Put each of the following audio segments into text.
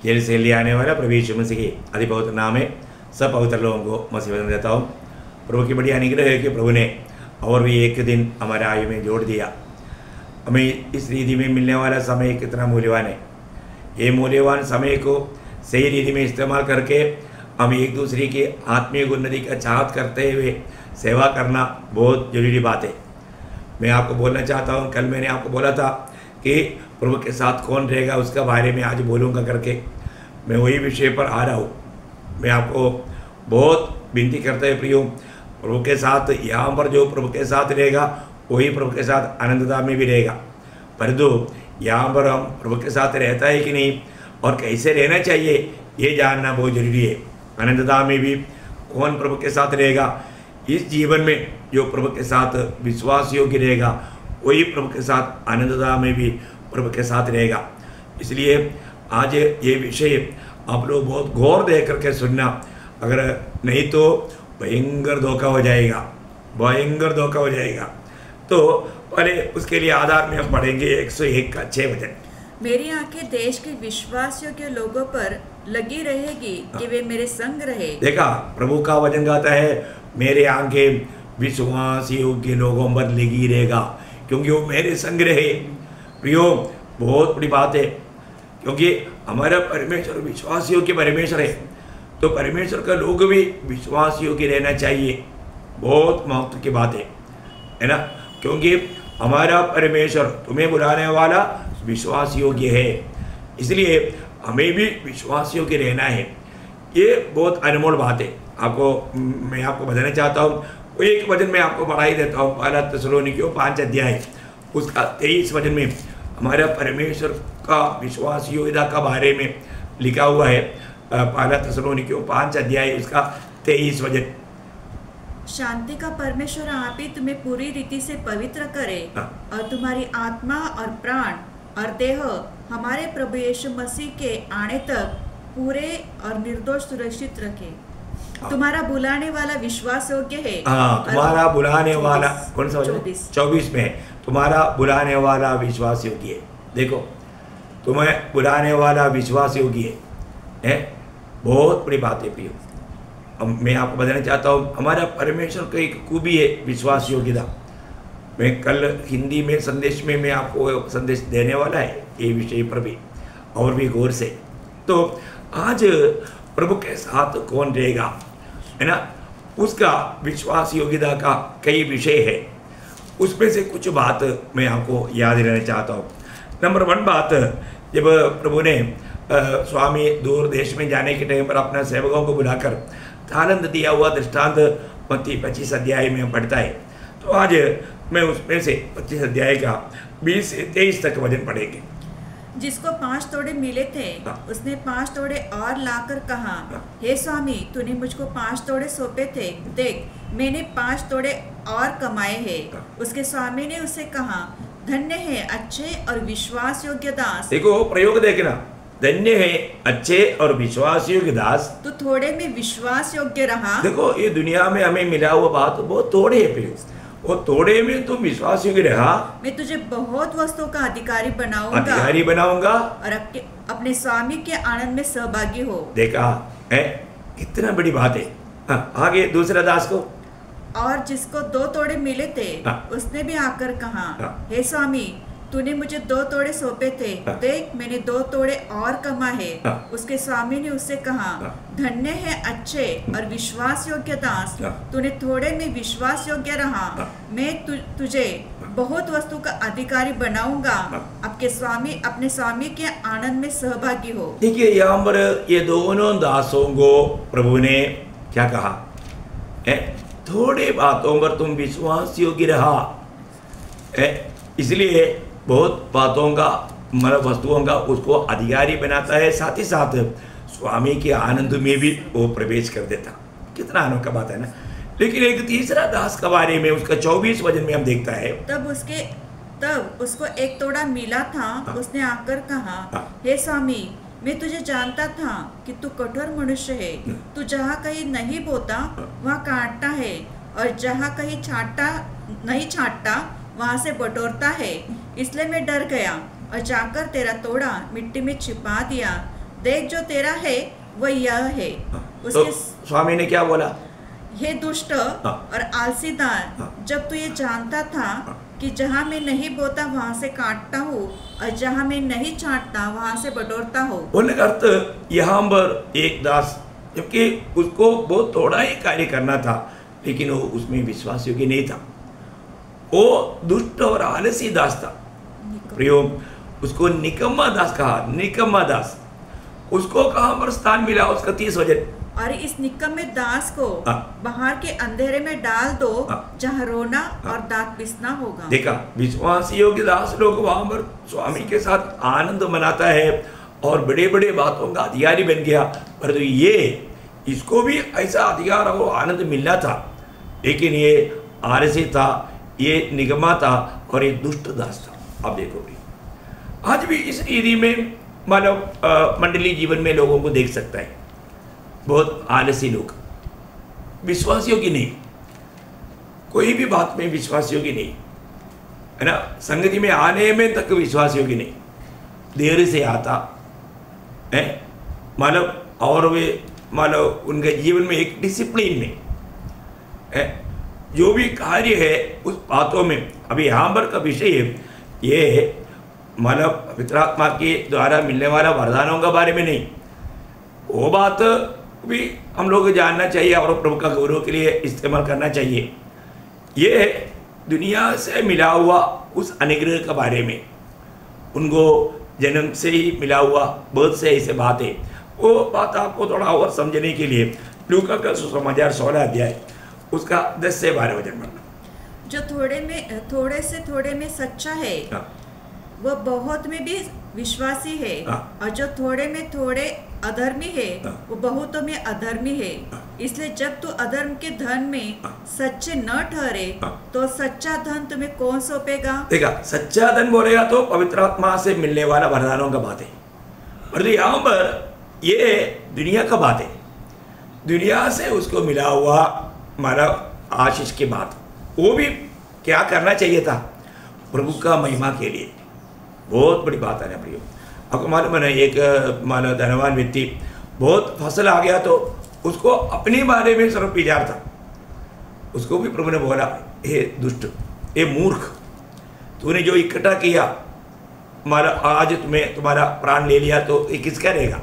Jail से ले आने वाला प्रभु यीशु मसीह के अति पवित्र नाम में सब पवित्र लोगों को मैं वचन देता हूँ। प्रभु की बड़ी अनुग्रह है कि प्रभु ने और भी एक दिन हमारे आयु में जोड़ दिया। हमें इस रीति में मिलने वाला समय कितना मूल्यवान है। ये मूल्यवान समय को सही रीति में इस्तेमाल करके हम एक दूसरे की आत्मीय उन्नति का चाहत करते हुए सेवा करना बहुत जरूरी बात है। मैं आपको बोलना चाहता हूँ, कल मैंने आपको बोला था कि प्रभु के साथ कौन रहेगा उसका बारे में आज बोलूँगा करके, मैं वही विषय पर आ रहा हूँ। मैं आपको बहुत विनती करता है प्रियो, प्रभु के साथ यहाँ पर जो प्रभु के साथ रहेगा वही प्रभु के साथ आनंदता में भी रहेगा। परंतु यहाँ पर हम प्रभु के साथ रहता है कि नहीं और कैसे रहना चाहिए ये जानना बहुत जरूरी है। आनंदता में भी कौन प्रभु के साथ रहेगा, इस जीवन में जो प्रभु के साथ विश्वास योग्य रहेगा वही प्रभु के साथ आनंदता में भी प्रभु के साथ रहेगा। इसलिए आज ये विषय आप लोग बहुत गौर दे करके सुनना, अगर नहीं तो भयंकर धोखा हो जाएगा, भयंकर धोखा हो जाएगा। तो पहले उसके लिए आधार में हम पढ़ेंगे 101 का 6 वचन। मेरी आंखें देश के विश्वास योग्य लोगों पर लगी रहेगी कि वे मेरे संग रहे। देखा, प्रभु का वचन गाता है मेरे आंखें विश्वास योग्य लोगों पर लगी रहेगा क्योंकि वो मेरे संग रहे। प्रियो, बहुत बड़ी बात है क्योंकि हमारा परमेश्वर विश्वास योग्य परमेश्वर है, तो परमेश्वर का लोग भी विश्वास योग्य रहना चाहिए। बहुत महत्व की बात है ना, क्योंकि हमारा परमेश्वर तुम्हें बुलाने वाला विश्वास योग्य है, इसलिए हमें भी विश्वास योग्य रहना है। ये बहुत अनमोल बात है। मैं आपको बताना चाहता हूँ, एक वचन में आपको बढ़ा ही देता हूँ। पहला थिस्सलुनीकियों 5 अध्याय उसका 23 वचन में हमारा परमेश्वर का विश्वास योग्यता का बारे में लिखा हुआ है। पहला थिस्सलुनीकियों 5 अध्याय उसका 23 वचन। शांति का परमेश्वर आप ही तुम्हें पूरी रीति से पवित्र करे और तुम्हारी आत्मा और प्राण और देह हमारे प्रभु यीशु मसीह के आने तक पूरे और निर्दोष सुरक्षित रखे। तुम्हारा बुलाने वाला विश्वास योग्य है। तुम्हारा बुलाने वाला कौन सा वचन? 24 में है, तुम्हारा बुलाने वाला विश्वास योग्य है। देखो, तुम्हें बुलाने वाला विश्वास योग्य है, बहुत बड़ी बात है प्रियो। अब मैं आपको बताना चाहता हूँ, हमारा परमेश्वर का एक खूबी है विश्वास योग्यता। मैं कल हिंदी में संदेश में मैं आपको संदेश देने वाला है ये विषय पर भी और भी गौर से। तो आज प्रभु के साथ कौन रहेगा, है ना, उसका विश्वास योग्यता का कई विषय है। उसमें से कुछ बात मैं आपको याद दिलाना चाहता हूँ। नंबर 1 बात, जब प्रभु ने स्वामी दूर देश में जाने के टाइम पर अपना सेवकों को बुलाकर तालंत दिया हुआ दृष्टांत मत्ती 25 अध्याय में पढ़ता है। तो आज मैं उसमें से 25 अध्याय का 20 से 23 तक वचन पढ़ेंगे। जिसको 5 तोड़े मिले थे उसने 5 तोड़े और लाकर कहा, हे स्वामी, तूने मुझको 5 तोड़े सौंपे थे, देख मैंने 5 तोड़े और कमाए हैं। उसके स्वामी ने उसे कहा, धन्य है अच्छे और विश्वास योग्य दास। देखो प्रयोग देखना, धन्य है अच्छे और विश्वास योग्य दास, तू थोड़े में विश्वास योग्य रहा। देखो ये दुनिया में हमें मिला हुआ बात बहुत थोड़े है प्रिय, वो थोड़े में तुम विश्वास योग्य रहा, मैं तुझे बहुत वस्तुओं का अधिकारी बनाऊंगा और अपने स्वामी के आनंद में सहभागी हो। देखा है कितना बड़ी बात है। आगे दूसरा दास को, और जिसको 2 तोड़े मिले थे उसने भी आकर कहा, हे स्वामी, तूने मुझे 2 तोड़े सौंपे थे, देख मैंने 2 तोड़े और कमाए। उसके स्वामी ने उससे कहा, धन्य है अच्छे और विश्वास योग्य दास, तूने थोड़े में विश्वास योग्य रहा, मैं तुझे बहुत वस्तु का अधिकारी बनाऊंगा। अपने स्वामी के आनंद में सहभागी हो। देखिए यहाँ पर ये दोनों दासों को प्रभु ने क्या कहा, थोड़े बातों पर तुम विश्वास योग्य रहा, इसलिए बहुत बातों का मतलब वस्तुओं का उसको अधिकारी बनाता है, साथ ही साथ स्वामी के आनंद में भी वो प्रवेश कर देता। कितना अनोखा बात है ना। लेकिन एक तीसरा दास के बारे में उसका 24 वचन में हम देखता है, तब उसको 1 तोड़ा मिला था। उसने आकर कहा, हे स्वामी, मैं तुझे जानता था कि तू कठोर मनुष्य है, तू जहाँ कहीं नहीं बोता वहाँ काटता है और जहाँ कहीं नहीं छांटता वहाँ से बटोरता है। इसलिए मैं डर गया और जाकर तेरा तोड़ा मिट्टी में छिपा दिया। देख जो तेरा है वो यह है। तो उसके स्वामी ने क्या बोला? हे दुष्ट और आलसी दान, जब तू ये जानता था कि जहाँ मैं नहीं बोता वहाँ से काटता हूँ और जहाँ मैं नहीं छांटता वहाँ से बटोरता हूँ। बोलने का अर्थ यहाँ पर एक दास, जबकि उसको बहुत थोड़ा ही कार्य करना था, लेकिन वो उसमें विश्वास योग्य नहीं था। वो दुष्ट और आलसी दास था। प्रियो, उसको निकम्मा दास कहा, निकम्मा दास। उसको कहाँ पर स्थान मिला? उसका 30 वजन। और इस निकम्मे दास को बाहर के अंधेरे में डाल दो, जहाँ रोना और दांत पिसना होगा। देखा, विश्वास योग्य दास लोग वहां पर स्वामी के साथ आनंद मनाता है और बड़े बड़े बातों का अधिकारी बन गया। परंतु ये इसको भी ऐसा अधिकार और आनंद मिलना था, लेकिन ये आलसी था, ये निगमा था और ये दुष्ट दास था। आप देखो भी आज भी इस रीति में मानव मंडली जीवन में लोगों को देख सकता है। बहुत आलसी लोग, विश्वास योग्य नहीं, कोई भी बात में विश्वास योग्य नहीं, है ना। संगति में आने में तक विश्वास योग्य नहीं, देर से आता है मानव। और वे मानव उनके जीवन में एक डिसिप्लिन में है, जो भी कार्य है उस बातों में। अभी यहाँ पर का विषय ये है मानव पवित्र आत्मा के द्वारा मिलने वाला वरदानों के बारे में नहीं, वो बात भी हम लोग को जानना चाहिए और प्रभु का गौरव के लिए इस्तेमाल करना चाहिए। ये दुनिया से मिला हुआ उस अनुग्रह के बारे में, उनको जन्म से ही मिला हुआ बहुत से ऐसे बातें, वो बात आपको थोड़ा और समझने के लिए लूका का सुसमाचार 16 अध्याय उसका 10 से 12 वचन पढ़ना। जो थोड़े से थोड़े में सच्चा है वह बहुत में भी विश्वासी है, और जो थोड़े में थोड़े अधर्मी है वो बहुतों में अधर्मी है। इसलिए जब तू अधर्म के धन में सच्चे न ठहरे तो सच्चा धन तुम्हें कौन सौंपेगा? देखा, सच्चा धन बोलेगा तो पवित्र आत्मा से मिलने वाला वरदानों का बात है। और यहाँ पर ये दुनिया का बात है, दुनिया से उसको मिला हुआ मानव आशीष की बात। वो भी क्या करना चाहिए था? प्रभु का महिमा के लिए। बहुत बड़ी बात है ना प्रियो। आपको मालूम है, एक मानो धनवान व्यक्ति बहुत फसल आ गया तो उसको अपने बारे में सर्व विचार था। उसको भी प्रभु ने बोला, हे दुष्ट, हे मूर्ख, तूने जो इकट्ठा किया हमारा, आज तुम्हें तुम्हारा प्राण ले लिया तो ये किसका रहेगा?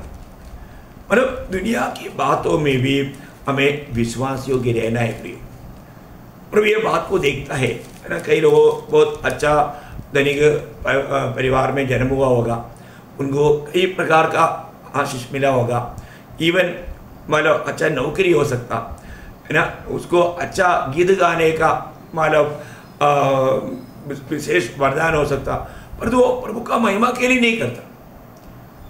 मतलब दुनिया की बातों में भी हमें विश्वास योग्य रहना है प्रियो। प्रभु ये बात को देखता है ना। कई लोगों बहुत अच्छा धनिक परिवार में जन्म हुआ होगा, उनको कई प्रकार का आशीष मिला होगा, इवन मतलब अच्छा नौकरी हो सकता है ना, उसको अच्छा गीत गाने का मतलब विशेष वरदान हो सकता, पर तो वो प्रभु का महिमा के लिए नहीं करता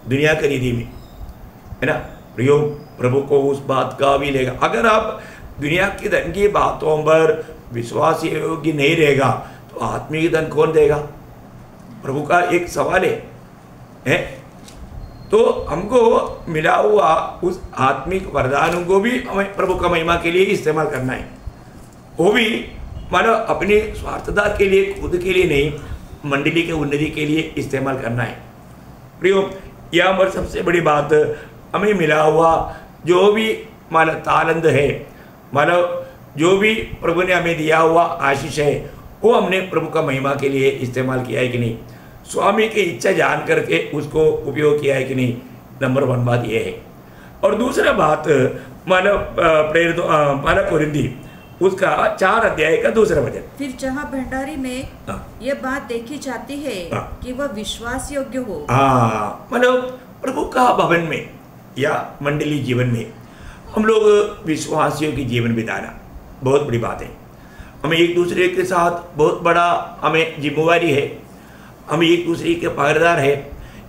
दुनिया की रीति में, है ना। प्रियो, प्रभु को उस बात का भी लेगा। अगर आप दुनिया की धन की बातों पर विश्वास योग्य नहीं रहेगा तो आत्मिक धन कौन देगा? प्रभु का एक सवाल है। तो हमको मिला हुआ उस आत्मिक वरदानों को भी हमें प्रभु का महिमा के लिए इस्तेमाल करना है। वो भी मानो अपनी स्वार्थता के लिए, खुद के लिए नहीं, मंडली के उन्नति के लिए इस्तेमाल करना है। प्रियो, यहाँ पर सबसे बड़ी बात, हमें मिला हुआ जो भी मानो तालंत है, मानो जो भी प्रभु ने हमें दिया हुआ आशीष है, वो हमने प्रभु का महिमा के लिए इस्तेमाल किया है कि नहीं? स्वामी की इच्छा जान करके उसको उपयोग किया है कि नहीं? नंबर 1 बात यह है। और दूसरा बात मानव प्रेरित मानव कोरिन्थी उसका 4 अध्याय का 2 वचन। फिर जहाँ भंडारी में यह बात देखी जाती है कि वह विश्वास योग्य हो। मतलब प्रभु का भवन में या मंडली जीवन में हम लोग विश्वास योग्य जीवन बिताना बहुत बड़ी बात है। हमें एक दूसरे के साथ बहुत बड़ा हमें जिम्मेवारी है। हम एक दूसरे के पहरेदार है,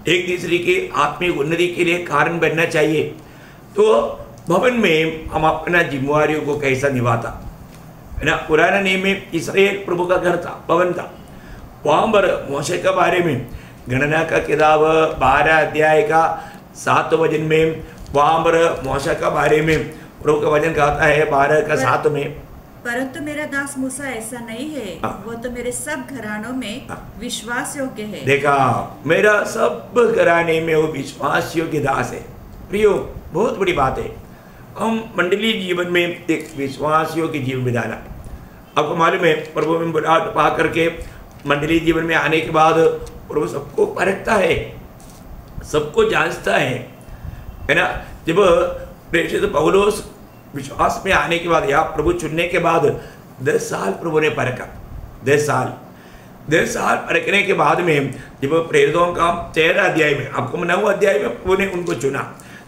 एक दूसरे की आत्मिक उन्नति के लिए कारण बनना चाहिए। तो भवन में हम अपना जिम्मेवारियों को कैसा निभाता है ना। पुराना नियम में इस्राएल प्रभु का घर था, भवन था। वहाँ पर मोशे के बारे में गणना का किताब 12 अध्याय का 7 वचन में वहाँ पर मोशे के बारे में प्रभु का वचन कहता है 12 का 7 में, परंतु मेरा दास मूसा ऐसा नहीं है, वो तो मेरे सब घरानों में विश्वास योग्य है। देखा, मेरा सब घराने में वो विश्वास योग्य दास है। प्रियो, बहुत बड़ी बात है। हम मंडलीय जीवन में एक विश्वास योग्य जीवन बिताना। आपको मालूम है, प्रभु में बुलाहट पा करके मंडलीय जीवन में आने के बाद प्रभु सबको परखता है, सबको जांचता है ना। जब प्रेषित पौलुस विश्वास में आने के बाद या प्रभु चुनने के बाद 10 साल प्रभु ने परखा। 10 साल परखने के बाद में जब प्रेरितों का 13 अध्याय में, आपको 9 अध्याय में प्रभु ने उनको चुना,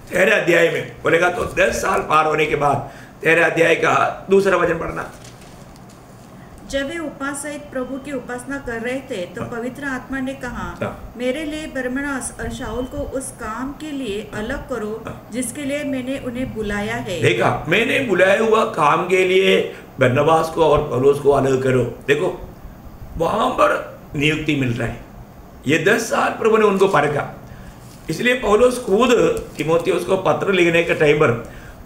13 अध्याय में बोलेगा तो 10 साल पार होने के बाद 13 अध्याय का दूसरा वचन पढ़ना। जब वे उपवास सहित प्रभु की उपासना कर रहे थे तो पवित्र आत्मा ने कहा, मेरे लिए बरनबास और शाऊल को उस काम के लिए अलग करो जिसके लिए मैंने उन्हें बुलाया है। देखा, मैंने बुलाया हुआ काम के लिए बरनबास को और पौलुस को अलग करो। देखो, वहां पर नियुक्ति मिल रहा है। ये 10 साल प्रभु ने उनको परखा। इसलिए पौलुस खुद तीमुथियुस को पत्र लिखने के टाइम पर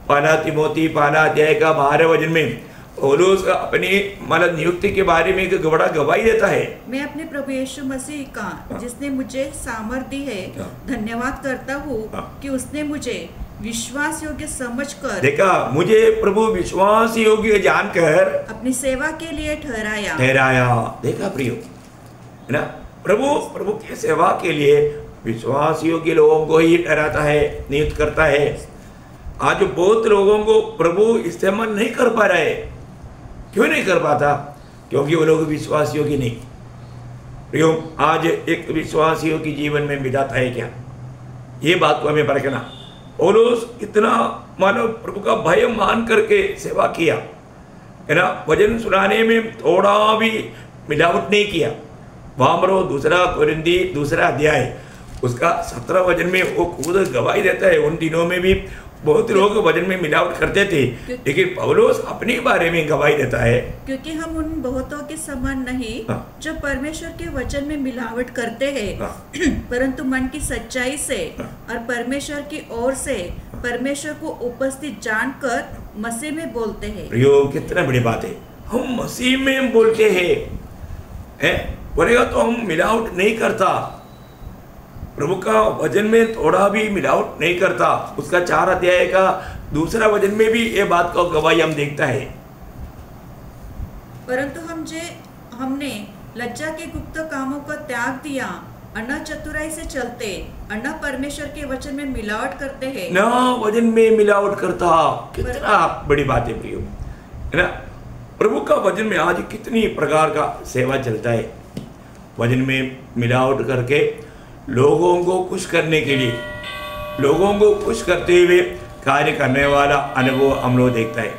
पहला तीमुथी 1 अध्याय का 12 वचन में पौलुस अपनी मतलब नियुक्ति के बारे में एक बड़ा गवाही देता है। मैं अपने प्रभु यीशु मसीह का जिसने मुझे सामर्थ दी है धन्यवाद करता हूँ कि उसने मुझे विश्वास योग्य समझकर, देखा, मुझे प्रभु विश्वास योग्य जानकर अपनी सेवा के लिए ठहराया। देखा प्रियो, है ना, प्रभु की सेवा के लिए विश्वास योग्य लोगों को ही ठहराता है, नियुक्त करता है। आज बहुत लोगों को प्रभु इस्तेमाल नहीं कर पा रहा है। क्यों नहीं कर पाता? क्योंकि वो लोग विश्वास योग्य नहीं। प्रियो, आज एक विश्वास योग्य जीवन में बिताता है क्या? ये बात को हमें परखना। पौलुस इतना मानो प्रभु का भय मान करके सेवा किया, है ना। वचन सुनाने में थोड़ा भी मिलावट नहीं किया। वहां पर वो 2 कोरिन्थी 2 अध्याय उसका 17 वचन में वो खुद गवाही देता है। उन दिनों में भी बहुत लोग वचन में मिलावट करते थे, लेकिन पौलुस अपने बारे में गवाही देता है, क्योंकि हम उन बहुतों के समान नहीं जो परमेश्वर के वचन में मिलावट करते हैं, परंतु मन की सच्चाई से और परमेश्वर की ओर से परमेश्वर को उपस्थित जानकर मसीह में बोलते हैं। प्रियो, कितना बड़ी बात है। हम मसीह में बोलते हैं, बोलेगा तो हम मिलावट नहीं करता। प्रभु का वचन में थोड़ा भी मिलावट नहीं करता। उसका 4 अध्याय का 2 वचन में भी ये बात का गवाही हम देखता है। परंतु हमने लज्जा के गुप्त कामों को त्याग दिया, अन्ना चतुराई से चलते, अन्ना परमेश्वर के वचन में मिलावट करते हैं, ना वचन में मिलावट करता। कितना बड़ी बात है प्रियो, है ना। प्रभु का वचन में आज कितनी प्रकार का सेवा चलता है। वचन में मिलावट करके लोगों को खुश करने के लिए, लोगों को खुश करते हुए कार्य करने वाला अनुभव हम लोग देखता है।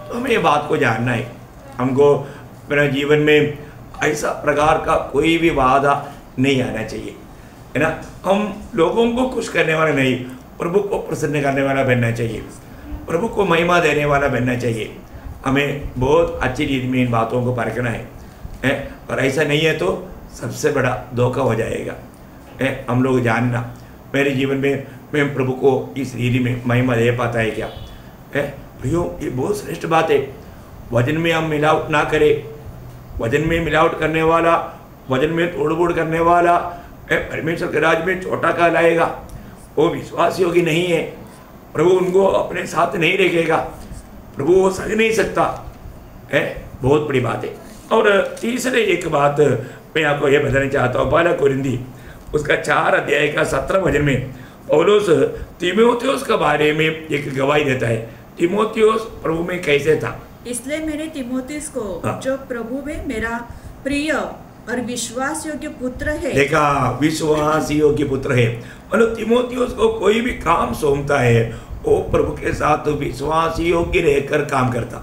तो हमें ये बात को जानना है। हमको अपने जीवन में ऐसा प्रकार का कोई भी वादा नहीं आना चाहिए, है ना। हम लोगों को खुश करने वाला नहीं, प्रभु को प्रसन्न करने वाला बनना चाहिए, प्रभु को महिमा देने वाला बनना चाहिए। हमें बहुत अच्छी रीति में इन बातों को परखना है। और ऐसा नहीं है तो सबसे बड़ा धोखा हो जाएगा। हम लोग जानना, मेरे जीवन में मैं प्रभु को इस रीति में महिमा दे पाता है क्या? प्रियो, ये बहुत श्रेष्ठ बात है। वचन में हम मिलावट ना करें। वचन में मिलावट करने वाला, वचन में तोड़-फोड़ करने वाला परमेश्वर के राज में छोटा कहलाएगा। वो विश्वास योग्य नहीं है। प्रभु उनको अपने साथ नहीं रखेगा। प्रभु वो सह नहीं सकता है। बहुत बड़ी बात है। और तीसरे एक बात मैं आपको ये बताना चाहता हूँ। 1 कोरिन्थी उसका 4 अध्याय का 17 वचन में पौलुस तीमुथियुस के बारे में एक गवाही देता है। तीमुथियुस प्रभु में कैसे था? इसलिए मैंने तीमुथियुस को, जो प्रभु में मेरा प्रिय और विश्वास योग्य पुत्र है। देखा, विश्वास योग्य पुत्र है। मतलब तीमुथियुस को कोई भी काम सौंपता है वो प्रभु के साथ विश्वास योग्य रहकर काम करता।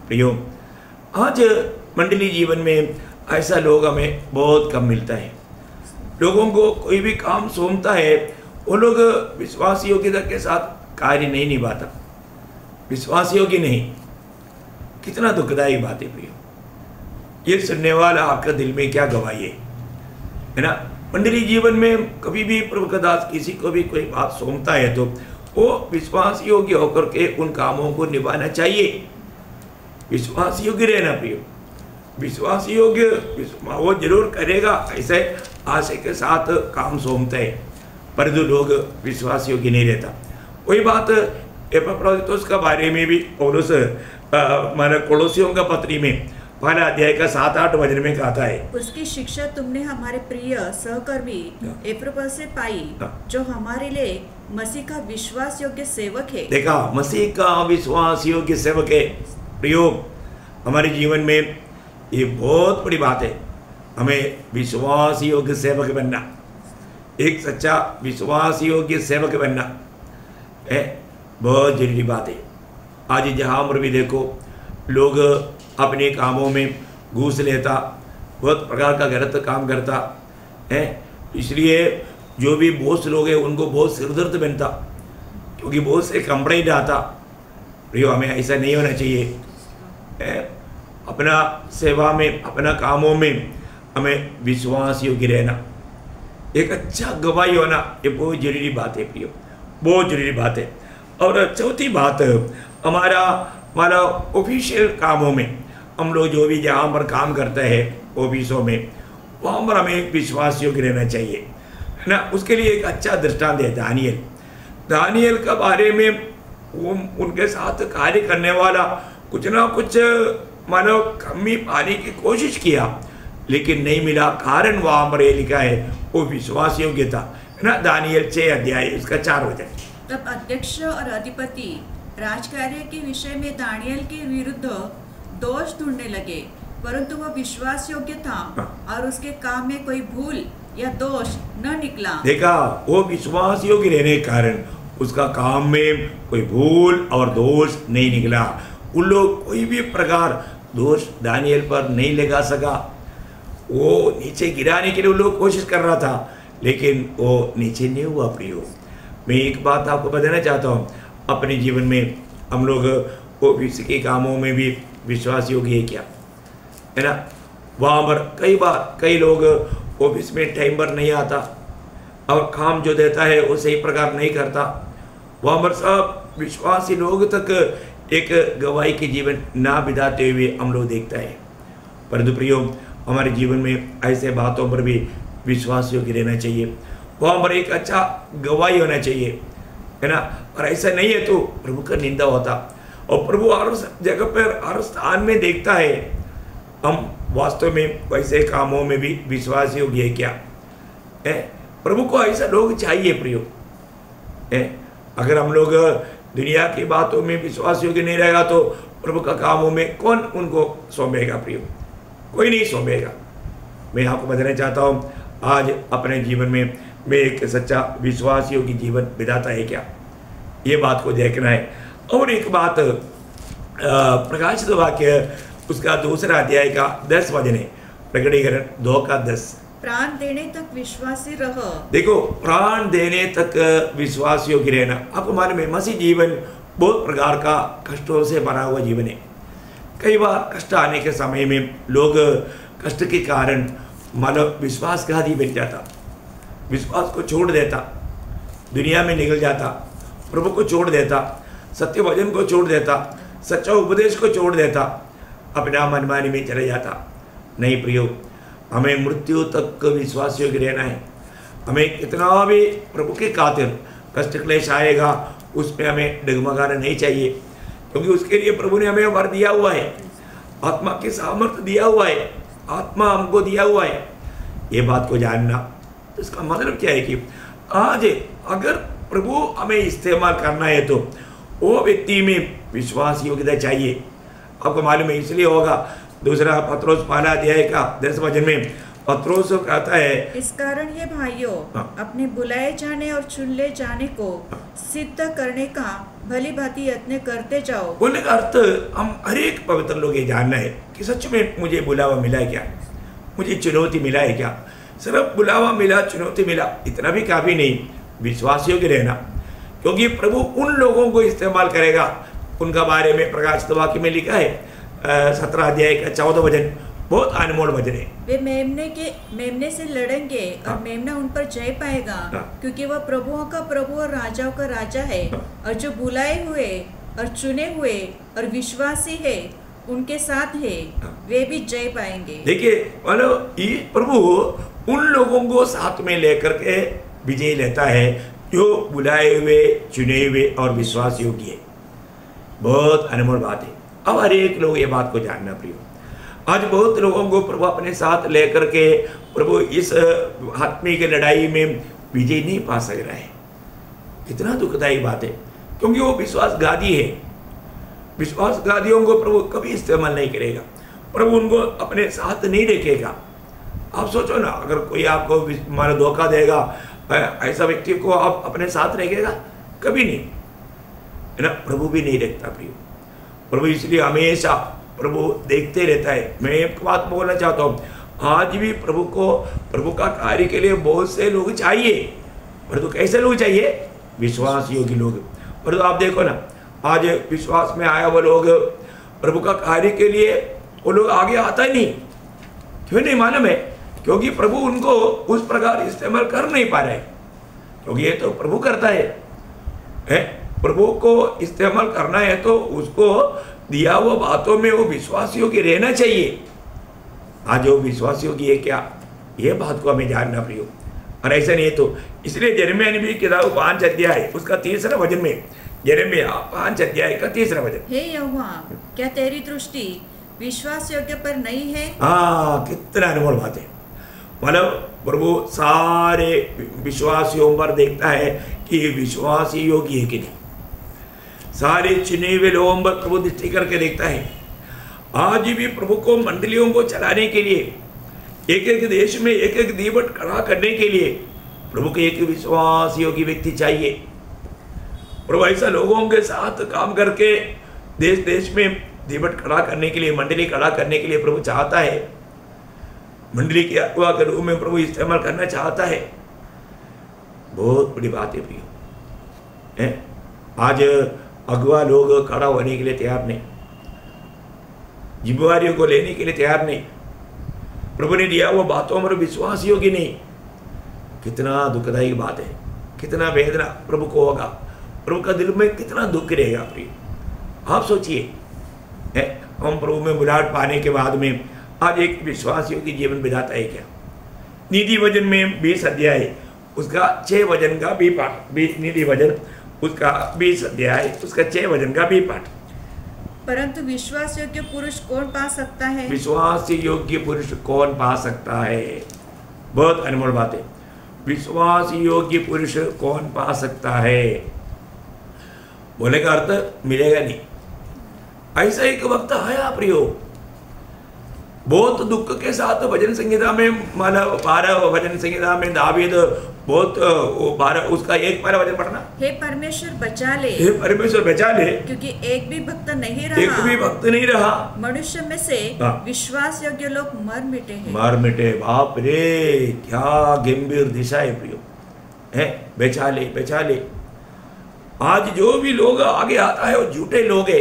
प्रियो, आज मंडली जीवन में ऐसा लोग हमें बहुत कम मिलता है। लोगों को कोई भी काम सौंपता है, वो लोग विश्वास योग्यता के साथ कार्य नहीं निभाता, विश्वास योग्य नहीं। कितना दुखदायी बात है प्रियो। ये सुनने वाला आपका दिल में क्या गवाही है ना। मंडली जीवन में कभी भी प्रभु का दास किसी को भी कोई बात सौंपता है तो वो विश्वास योग्य होकर के उन कामों को निभाना चाहिए। विश्वास योग्य रहना प्रियो, विश्वास योग्य वो जरूर करेगा, ऐसे आशा के साथ काम सौंपते हैं, परंतु लोग विश्वास योग्य नहीं रहता। वही बात एपफ्रोदितुस का बारे में भी पौलुस माने कोलोसियों का पत्री में पहला अध्याय का 7-8 वचन में कहता है, उसकी शिक्षा तुमने हमारे प्रिय सहकर्मी एपफ्रोदितुस से पाई, जो हमारे लिए मसीह का विश्वास योग्य सेवक है। देखा, मसीह का विश्वास योग्य सेवक है प्रियो। हमारे जीवन में ये बहुत बड़ी बात है, हमें विश्वास योग्य सेवक बनना, एक सच्चा विश्वास योग्य सेवक बनना है, बहुत जरूरी बात है। आज जहाँ पर भी देखो लोग अपने कामों में घूस लेता, बहुत प्रकार का गलत काम करता है, इसलिए जो भी बॉस लोग हैं उनको बहुत सिरदर्द बनता, क्योंकि बहुत से कंप्लेंट आता। प्रियो, हमें ऐसा नहीं होना चाहिए। अपना सेवा में, अपना कामों में हमें विश्वास योग्य रहना, एक अच्छा गवाही होना, ये बहुत जरूरी बात है प्रियो, बहुत जरूरी बात है। और चौथी बात, हमारा ऑफिशियल कामों में हम लोग जो भी जहाँ पर काम करते हैं ऑफिसों में, वहाँ पर हमें विश्वास योग्य रहना चाहिए, है ना। उसके लिए एक अच्छा दृष्टांत है दानियल का बारे में। वो उनके साथ कार्य करने वाला कुछ ना कुछ मानो कमी पाने की कोशिश किया, लेकिन नहीं मिला। कारण वहाँ पर ये लिखा है, वो विश्वास योग्य था, है ना। दानियल 6 अध्याय उसका 4 वचन। तब अध्यक्ष और अधिपति राजकार्य के विषय में दानियल के विरुद्ध दोष ढूंढने लगे, परंतु वह विश्वास योग्य था और उसके काम में कोई भूल या दोष न निकला। देखा, वो विश्वास योग्य रहने के कारण उसका काम में कोई भूल और दोष नहीं निकला। उन लोग कोई भी प्रकार दोष दानियल पर नहीं लगा सका। वो नीचे गिराने के लिए उन लोग कोशिश कर रहा था, लेकिन वो नीचे नहीं हुआ प्रियो। मैं एक बात आपको बताना चाहता हूँ, अपने जीवन में हम लोग ऑफिस के कामों में भी विश्वास योग्य है क्या, है ना। वहाँ पर कई बार कई लोग ऑफिस में टाइम पर नहीं आता और काम जो देता है वो सही प्रकार नहीं करता। वहाँ पर सब विश्वासी लोग तक एक गवाही के जीवन ना बिताते हुए हम लोग देखता है। परंतु प्रियो, हमारे जीवन में ऐसे बातों पर भी विश्वास योग्य रहना चाहिए, वहाँ पर एक अच्छा गवाही होना चाहिए, है ना। और ऐसा नहीं है तो प्रभु का निंदा होता, और प्रभु हर जगह पर हर स्थान में देखता है। हम वास्तव में वैसे कामों में भी विश्वास योग्य है क्या, है। प्रभु को ऐसा लोग चाहिए प्रियो, है। अगर हम लोग दुनिया की बातों में विश्वास योग्य नहीं रहेगा तो प्रभु का कामों में कौन उनको सौंपेगा प्रियो, कोई नहीं सौंपेगा। मैं आपको बताना चाहता हूँ, आज अपने जीवन में मैं एक सच्चा विश्वास योग्य जीवन बिताता है क्या, ये बात को देखना है। और एक बात, प्रकाशित वाक्य उसका 2 अध्याय का 10 वचन है, प्रकटीकरण 2 का 10। प्राण देने तक विश्वासी रहो। देखो, प्राण देने तक विश्वास योग्य रहना। आपको मालूम है, मसीह जीवन बहुत प्रकार का कष्टों से बना हुआ जीवन है। कई बार कष्ट आने के समय में लोग कष्ट के कारण मानो विश्वासघाती बन जाता, विश्वास को छोड़ देता, दुनिया में निकल जाता, प्रभु को छोड़ देता, सत्य वचन को छोड़ देता, सच्चा उपदेश को छोड़ देता, अपना मनमानी में चले जाता। नहीं प्रियो, हमें मृत्यु तक विश्वास योग्य रहना है। हमें कितना भी प्रभु के खातिर कष्ट क्लेश आएगा, उसमें हमें डगमगाना नहीं चाहिए, क्योंकि उसके लिए प्रभु ने हमें वर दिया हुआ है, आत्मा के सामर्थ्य दिया हुआ है, आत्मा हमको दिया हुआ है। ये बात को जानना, तो इसका मतलब क्या है कि आज अगर प्रभु हमें इस्तेमाल करना है तो वो व्यक्ति में विश्वास योग्यता चाहिए। आपको मालूम है, इसलिए होगा 2 पत्रोस 1 अध्याय का 10 वचन में पत्रोस कहता है, इस कारण ये भाइयों, अपने बुलाए जाने और चुन ले जाने को सिद्ध करने का भली भांति यत्न करते जाओ। बोलने का अर्थ, हम हर एक पवित्र लोग ये जानना है कि सच में मुझे बुलावा मिला है क्या, मुझे चुनौती मिला है क्या। सिर्फ बुलावा मिला, चुनौती मिला, इतना भी काफी नहीं। विश्वास योग्य रहना, क्योंकि प्रभु उन लोगों को इस्तेमाल करेगा, उनका बारे में प्रकाशित वाक्य में लिखा है 17 अध्याय का 14 वचन, बहुत अनमोल वचन है। वे मेमने से लड़ेंगे और मेमना उन पर जय पाएगा, क्योंकि वह प्रभुओं का प्रभु और राजाओं का राजा है, और जो बुलाए हुए और चुने हुए और विश्वासी है उनके साथ है, वे भी जय पाएंगे। देखिए मतलब ये प्रभु उन लोगों को साथ में लेकर के विजय लेता है जो बुलाए हुए, चुने हुए और विश्वास योग्य है। बहुत अनमोल बात है। अब हर एक लोग ये बात को जानना प्रिय। आज बहुत लोगों को प्रभु अपने साथ लेकर के प्रभु इस आत्मिक लड़ाई में विजय नहीं पा सक रहा है। कितना दुखदायी बात है, क्योंकि वो विश्वासघाती है। विश्वासघातियों को प्रभु कभी इस्तेमाल नहीं करेगा, प्रभु उनको अपने साथ नहीं रखेगा। आप सोचो ना, अगर कोई आपको मानो धोखा देगा, ऐसा व्यक्ति को आप अपने साथ रखेगा? कभी नहीं, है ना। प्रभु भी नहीं रखता प्रिय। प्रभु इसलिए हमेशा प्रभु देखते रहता है। मैं एक बात बोलना चाहता हूँ, आज भी प्रभु को, प्रभु का कार्य के लिए बहुत से लोग चाहिए, परंतु कैसे लोग चाहिए? विश्वास योग्य लोग। परंतु आप देखो ना, आज विश्वास में आया वो लोग प्रभु का कार्य के लिए वो लोग आगे आता ही नहीं। क्यों नहीं मालूम है? क्योंकि प्रभु उनको उस प्रकार इस्तेमाल कर नहीं पा रहे, क्योंकि ये तो प्रभु करता है। प्रभु को इस्तेमाल करना है तो उसको दिया हुआ बातों में वो विश्वास योग्य रहना चाहिए। आज वो विश्वास योग्य है क्या, ये बात को हमें जानना प्रिय। और ऐसा नहीं है तो इसलिए यिर्मयाह नबी की किताब 5 अध्याय उसका 3रा वचन में, यिर्मयाह 5 अध्याय का 3रा वचन, हे यहोवा, क्या तेरी दृष्टि विश्वास योग्य पर नहीं है? हाँ, कितना अनमोल बात है। मतलब प्रभु सारे विश्वासियों पर देखता है कि ये विश्वास योग्य है कि नहीं। सारे चुने हुए लोगों पर प्रभु दृष्टि करके देखता है। आज भी प्रभु को मंडलियों को चलाने के लिए, एक एक देश में एक एक दीवट खड़ा करने के लिए प्रभु को एक विश्वास योग्य व्यक्ति चाहिए। प्रभु ऐसा लोगों के साथ काम करके देश देश में दीवट खड़ा करने के लिए, मंडली खड़ा करने के लिए प्रभु चाहता है। मंडली की अगुवा के रूप में प्रभु इस्तेमाल करना चाहता है। बहुत बड़ी बात है प्रिय। आज अगुवा लोग खड़ा होने के लिए तैयार नहीं, जिम्मेवारियों को लेने के लिए तैयार नहीं, प्रभु ने दिया वो बातों में विश्वास योग्य नहीं। कितना दुखदायी बात है, कितना वेदना प्रभु को होगा, प्रभु का दिल में कितना दुख रहेगा प्रिय। आप सोचिए, हम प्रभु में बुलाहट पाने के बाद में आज एक विश्वास योग्य जीवन बिताता है क्या? नीति वचन में 20 अध्याय उसका 6 वचन का भी पाठ, नीति वचन उसका 20 अध्याय उसका 6 वचन का भी पाठ। परंतु विश्वास योग्य पुरुष कौन पा सकता है? विश्वास योग्य पुरुष कौन पा सकता है? बहुत अनमोल बात है। विश्वास योग्य पुरुष कौन पा सकता है? बोले का अर्थ मिलेगा नहीं। ऐसा एक वक्त आया प्रियो, बहुत दुख के साथ भजन संहिता में, माना 12 भजन संहिता में दावीद बहुत 12 उसका एक 12 वचन पढ़ना, हे परमेश्वर बचा ले, हे परमेश्वर बचा ले, क्योंकि एक भी भक्त नहीं रहा, एक भी भक्त नहीं रहा, मनुष्य में से विश्वास योग्य लोग मर मिटे हैं। मर मिटे। बाप रे, क्या गंभीर दिशा है प्रियो। है बचा ले, बचा ले। आज जो भी लोग आगे आता है वो झूठे लोग है,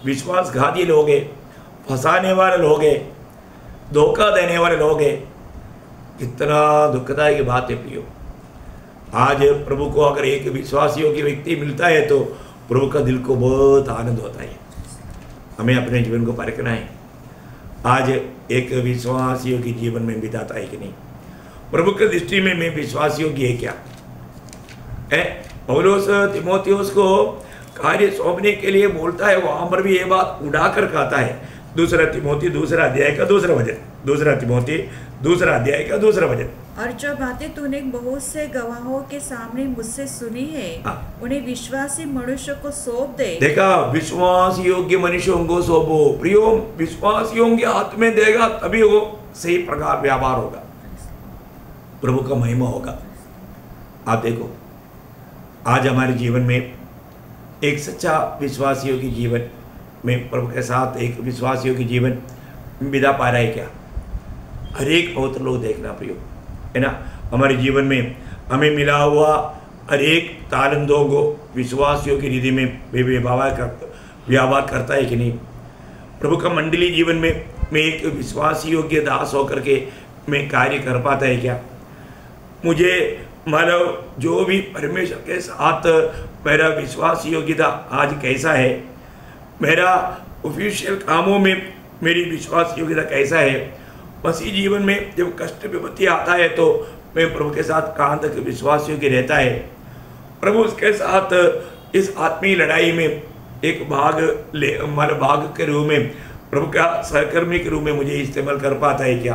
विश्वासघाती लोग है, फंसाने वाले लोग है, धोखा देने वाले लोग है। कितना दुखदायी की बात है प्रियो। आज प्रभु को अगर एक विश्वास योग्य व्यक्ति मिलता है तो प्रभु का दिल को बहुत आनंद होता है। हमें अपने जीवन को परखना है, आज एक विश्वास योग्य जीवन में बिताता है कि नहीं। प्रभु की दृष्टि में मैं विश्वास योग्य है क्या? पौलुस तीमुथियुस को कार्य सौंपने के लिए बोलता है, वहां पर भी ये बात उड़ाकर कहता है। 2 तीमुथी 2 अध्याय का 2 वचन, 2 तीमुथी 2 अध्याय का 2 वचन। और जो बातें तूने बहुत से गवाहों के सामने मुझसे सुनी है, उन्हें विश्वासी मनुष्य को सौंप दे। देखा, विश्वास योग्य मनुष्यों को सौंपो प्रियो। विश्वास योग्य हाथ में देगा तभी वो सही प्रकार व्यापार होगा, प्रभु का महिमा होगा। आप देखो, आज हमारे जीवन में एक सच्चा विश्वास योग्य जीवन में प्रभु के साथ एक विश्वास योग्य जीवन बिता पा रहा है क्या? हर एक बहुत लोग देखना प्रियो, है ना। हमारे जीवन में हमें मिला हुआ हर एक तालंतों को विश्वास योग्य रीति में व्यवहार करता है कि नहीं? प्रभु का मंडली जीवन में मैं एक विश्वास योग्य दास होकर के मैं कार्य कर पाता है क्या? मुझे मानव जो भी परमेश्वर के साथ मेरा विश्वास योग्यता आज कैसा है? मेरा ऑफिशियल कामों में मेरी विश्वास योग्यता कैसा है, मसीह जीवन में जब कष्ट विपत्ति आता है तो मैं प्रभु के साथ कहाँ तक विश्वास योग्य रहता है, प्रभु उसके साथ इस आत्मीय लड़ाई में एक भाग के रूप में प्रभु का सहकर्मी के रूप में मुझे इस्तेमाल कर पाता है क्या,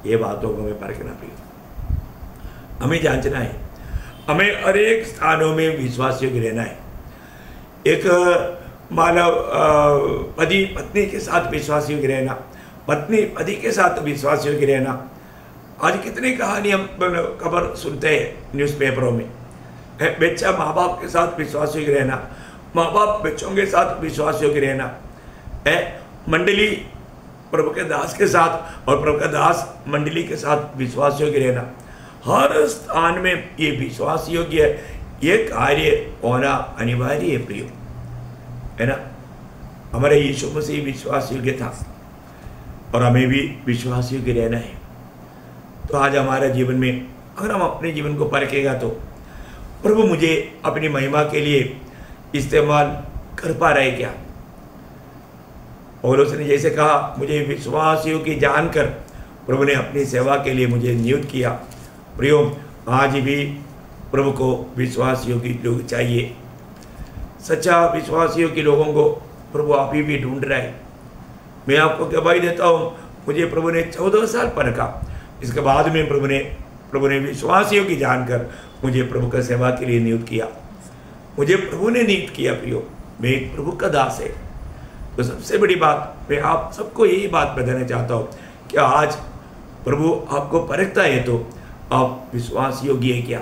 ये बातों को हमें परखना पड़ेगा। हमें जांचना है, हमें हर एक स्थानों में विश्वास योग्य रहना है। एक मानव पति पत्नी के साथ विश्वास योग्य रहना, पत्नी पति के साथ विश्वास योग्य रहना। आज कितनी कहानी हम खबर सुनते हैं न्यूज़पेपरों में, बच्चा माँ बाप के साथ विश्वास योग्य रहना, माँ बाप बच्चों के साथ विश्वास योग्य रहना, मंडली प्रभु के दास के साथ और प्रभु का दास मंडली के साथ विश्वास योग्य रहना। हर स्थान में ये विश्वास योग्य ये कार्य होना अनिवार्य है प्रियो, है ना। हमारे यीशु मसीह विश्वास योग्य था और हमें भी विश्वास योग्य रहना है। तो आज हमारा जीवन में अगर हम अपने जीवन को परखेगा तो प्रभु मुझे अपनी महिमा के लिए इस्तेमाल कर पा रहे क्या। पौलुस ने जैसे कहा, मुझे विश्वास योग्य जानकर प्रभु ने अपनी सेवा के लिए मुझे नियुक्त किया। प्रियो, आज भी प्रभु को विश्वास योग्य लोग चाहिए। सच्चा विश्वास योग्य लोगों को प्रभु आप ही भी ढूंढ रहा है। मैं आपको गवाही देता हूँ, मुझे प्रभु ने 14 साल परखा, इसके बाद में प्रभु ने विश्वास योग्य जानकर मुझे प्रभु का सेवा के लिए नियुक्त किया। मुझे प्रभु ने नियुक्त किया। प्रियो, मैं एक प्रभु का दास है। तो सबसे बड़ी बात मैं आप सबको यही बात बताना चाहता हूँ कि आज प्रभु आपको परखता है तो आप विश्वास योग्य है क्या,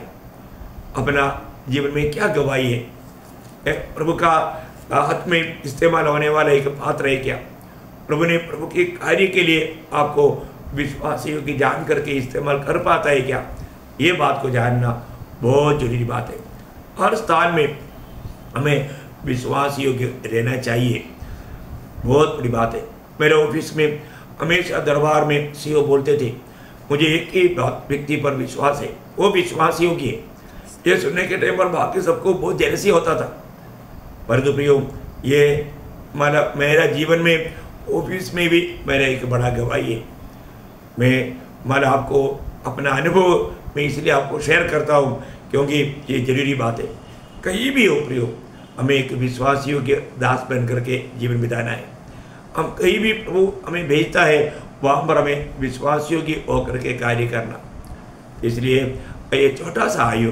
अपना जीवन में क्या गवाही है, प्रभु का हाथ में इस्तेमाल होने वाला एक पात्र है क्या, प्रभु ने प्रभु के कार्य के लिए आपको विश्वास योग्य जान करके इस्तेमाल कर पाता है क्या, ये बात को जानना बहुत जरूरी बात है। हर स्थान में हमें विश्वास योग्य रहना चाहिए, बहुत बड़ी बात है। मेरे ऑफिस में हमेशा दरबार में सीईओ बोलते थे, मुझे एक ही व्यक्ति पर विश्वास है, वो विश्वास योग्य है। ये सुनने के टाइम पर बाकी सबको बहुत जेलसी होता था। परंतु प्रियो, ये मेरा जीवन में ऑफिस में भी मेरा एक बड़ा गवाही है। मैं आपको अपना अनुभव मैं इसलिए आपको शेयर करता हूँ क्योंकि ये जरूरी बात है। कहीं भी हो प्रियो, हमें एक विश्वास योग्य दास बन करके जीवन बिताना है। हम कहीं भी प्रभु हमें भेजता है वहाँ पर हमें विश्वास योग्य होकर के कार्य करना। इसलिए ये छोटा सा आयु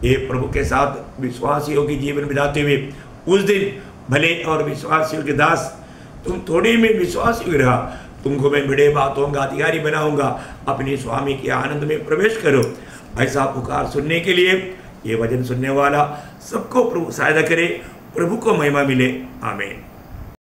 ये प्रभु के साथ विश्वास योग्य जीवन बिताते हुए उस दिन भले और विश्वास योग्य दास, तुम थोड़ी में विश्वास योग्य रहा, तुमको मैं बड़े बातों का अधिकारी बनाऊंगा, अपने स्वामी के आनंद में प्रवेश करो। ऐसा पुकार सुनने के लिए ये वचन सुनने वाला सबको प्रभु सहायता करे, प्रभु को महिमा मिले। आमीन।